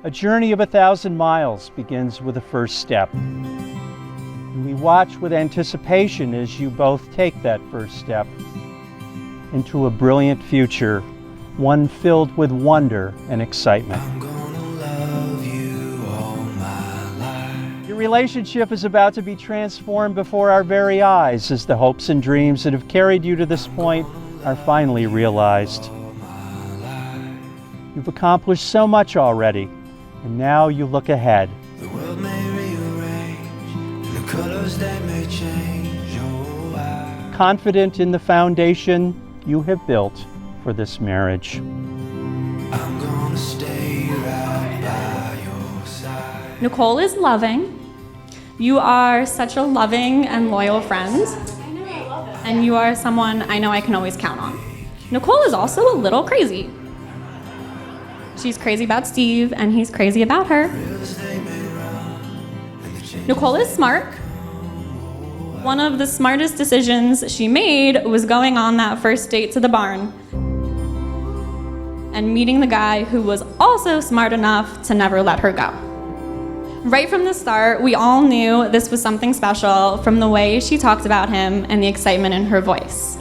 A journey of 1,000 miles begins with the first step. And we watch with anticipation as you both take that first step into a brilliant future, one filled with wonder and excitement. I'm gonna love you all my life. Your relationship is about to be transformed before our very eyes as the hopes and dreams that have carried you to this point are finally realized. You've accomplished so much already, and now you look ahead. The world may rearrange, and the colors they may change. Oh, Confident in the foundation you have built for this marriage. I'm gonna stay right by your side. Nicole is loving. You are such a loving and loyal friend. And you are someone I know I can always count on. Nicole is also a little crazy. She's crazy about Steve, and he's crazy about her. Nicole is smart. One of the smartest decisions she made was going on that first date to the barn and meeting the guy who was also smart enough to never let her go. Right from the start, we all knew this was something special from the way she talked about him and the excitement in her voice.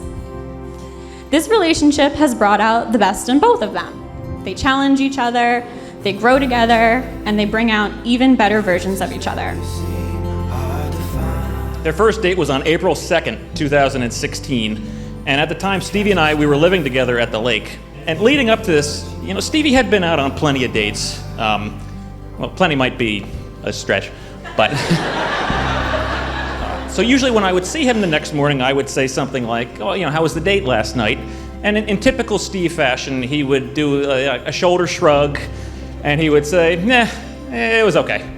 This relationship has brought out the best in both of them. They challenge each other, they grow together, and they bring out even better versions of each other. Their first date was on April 2nd, 2016. And at the time, Stevie and we were living together at the lake. And leading up to this, Stevie had been out on plenty of dates. Well, plenty might be a stretch, but. So usually when I would see him the next morning, I would say something like, oh, how was the date last night? And in typical Steve fashion, he would do a shoulder shrug, and he would say, nah, it was okay.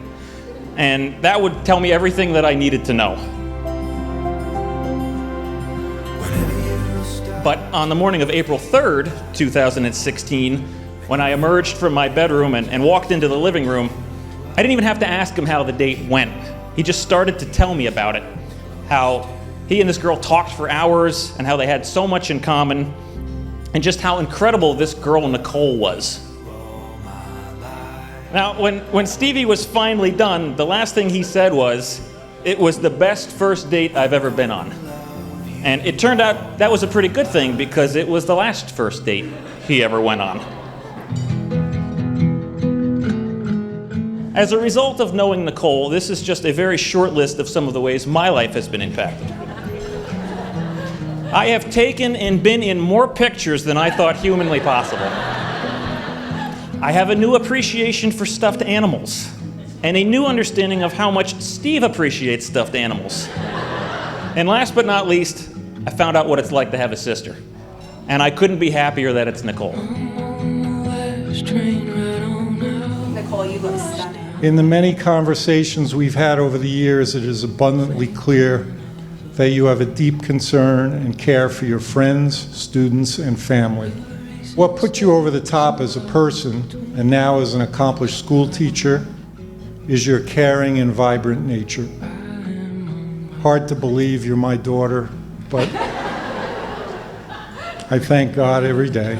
And that would tell me everything that I needed to know. But on the morning of April 3rd, 2016, when I emerged from my bedroom and walked into the living room, I didn't even have to ask him how the date went. He just started to tell me about it, how he and this girl talked for hours and how they had so much in common, and just how incredible this girl Nicole was. Now, when Stevie was finally done, the last thing he said was, it was the best first date I've ever been on. And it turned out that was a pretty good thing because it was the last first date he ever went on. As a result of knowing Nicole, this is just a very short list of some of the ways my life has been impacted. I have taken and been in more pictures than I thought humanly possible. I have a new appreciation for stuffed animals, and a new understanding of how much Steve appreciates stuffed animals. And last but not least, I found out what it's like to have a sister. And I couldn't be happier that it's Nicole. Nicole, you look stunning. In the many conversations we've had over the years, it is abundantly clear that you have a deep concern and care for your friends, students, and family. What put you over the top as a person, and now as an accomplished school teacher, is your caring and vibrant nature. Hard to believe you're my daughter, but I thank God every day.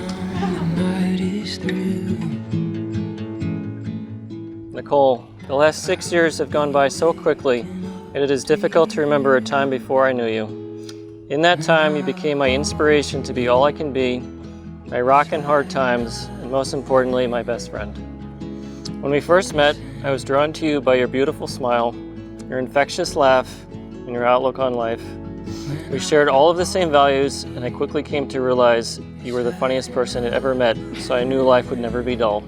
Nicole, the last 6 years have gone by so quickly, and it is difficult to remember a time before I knew you. In that time, you became my inspiration to be all I can be, my rock in hard times, and most importantly, my best friend. When we first met, I was drawn to you by your beautiful smile, your infectious laugh, and your outlook on life. We shared all of the same values, and I quickly came to realize you were the funniest person I'd ever met, so I knew life would never be dull.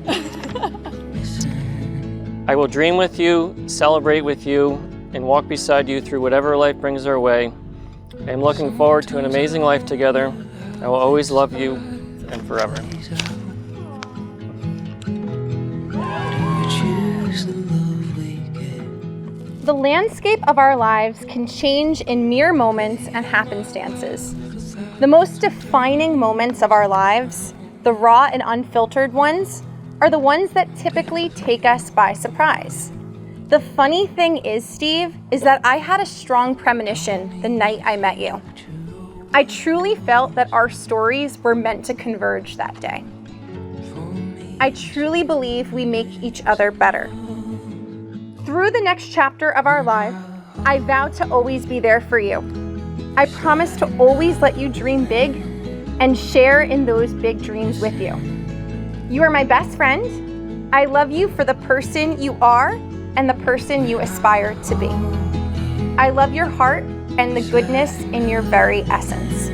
I will dream with you, celebrate with you, and walk beside you through whatever life brings our way. I am looking forward to an amazing life together. I will always love you, and forever. The landscape of our lives can change in mere moments and happenstances. The most defining moments of our lives, the raw and unfiltered ones, are the ones that typically take us by surprise. The funny thing is, Steve, is that I had a strong premonition the night I met you. I truly felt that our stories were meant to converge that day. I truly believe we make each other better. Through the next chapter of our life, I vow to always be there for you. I promise to always let you dream big and share in those big dreams with you. You are my best friend. I love you for the person you are and the person you aspire to be. I love your heart and the goodness in your very essence.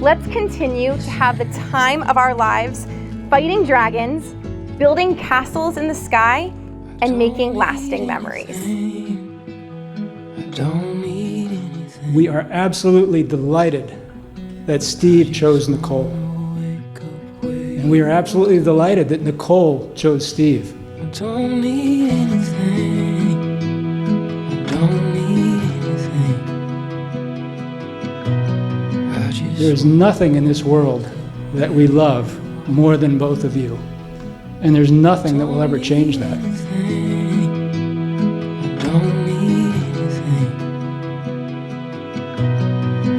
Let's continue to have the time of our lives fighting dragons, building castles in the sky, and making lasting memories. We are absolutely delighted that Steve chose Nicole. And we are absolutely delighted that Nicole chose Steve. Don't need anything. Don't need anything. There is nothing in this world that we love more than both of you. And there's nothing that will ever change that. Don't need anything.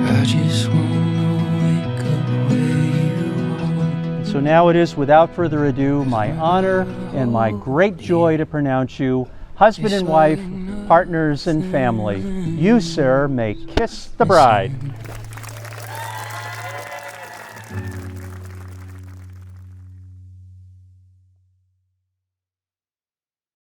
I just wanna wake up where you are. So now it is, without further ado, my honor and my great joy to pronounce you husband and wife, partners and family. You, sir, may kiss the bride.